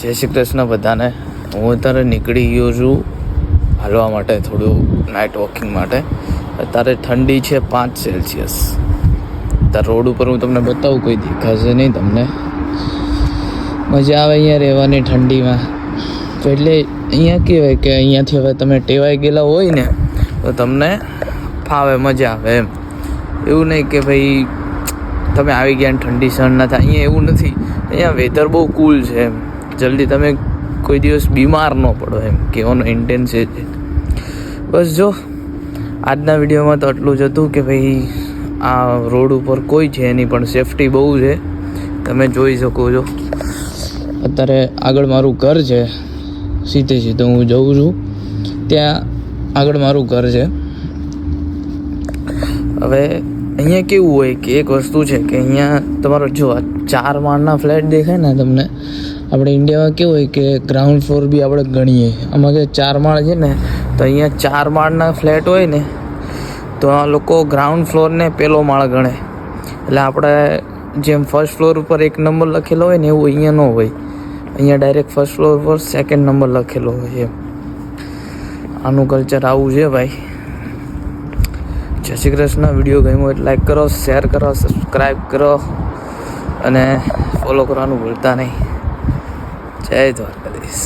જય શ્રી કૃષ્ણ બધાને. હું અત્યારે નીકળી ગયો છું હાલવા માટે, થોડું નાઇટ વોકિંગ માટે. અત્યારે ઠંડી છે 5 સેલ્સિયસ. અત્યારે રોડ ઉપર હું તમને બતાવું, કોઈ દેખાશે નહીં તમને. મજા આવે અહીંયા રહેવાની ઠંડીમાં. તો એટલે અહીંયા કહેવાય કે અહીંયાથી હવે તમે ટેવાઈ ગયેલા હોય ને તો તમને ફાવે, મજા આવે એમ. એવું નહીં કે ભાઈ તમે આવી ગયા ને ઠંડી સહન ના થાય. અહીંયા એવું નથી. અહીંયા વેધર બહુ કૂલ છે એમ. જલ્દી તમે કોઈ દિવસ બીમાર ન પડો એમ કહેવાનો ઇન્ટેન્સ એ છે. બસ જો આજના વિડીયોમાં તો આટલું જ હતું કે ભાઈ આ રોડ ઉપર કોઈ છે નહીં, પણ સેફટી બહુ છે. તમે જોઈ શકો છો. અત્યારે આગળ મારું ઘર છે, સીધે સીધું હું જઉં છું ત્યાં આગળ મારું ઘર છે. હવે અહીંયા કેવું હોય કે એક વસ્તુ છે કે અહીંયા તમારો જો 4 માળના ફ્લેટ દેખાય ને તમને, આપણે ઇન્ડિયામાં કેવું હોય કે ગ્રાઉન્ડ ફ્લોર બી આપણે ગણીએ. આમાં કે 4 માળ છે ને, તો અહીંયા 4 માળના ફ્લેટ હોય ને તો આ લોકો ગ્રાઉન્ડ ફ્લોરને પહેલો માળ ગણે. એટલે આપણે જેમ ફર્સ્ટ ફ્લોર ઉપર 1 નંબર લખેલો હોય ને એવું અહીંયા ન હોય. અહીંયા ડાયરેક્ટ ફર્સ્ટ ફ્લોર પર 2nd નંબર લખેલો હોય એમ. આનું કલ્ચર આવું છે ભાઈ. જય શ્રી કૃષ્ણ. વિડીયો ગમ્યો એટલે લાઈક કરો, શેર કરો, સબસ્ક્રાઈબ કરો અને ફોલો કરવાનું ભૂલતા નહીં. જય દ્વારકાધીશ.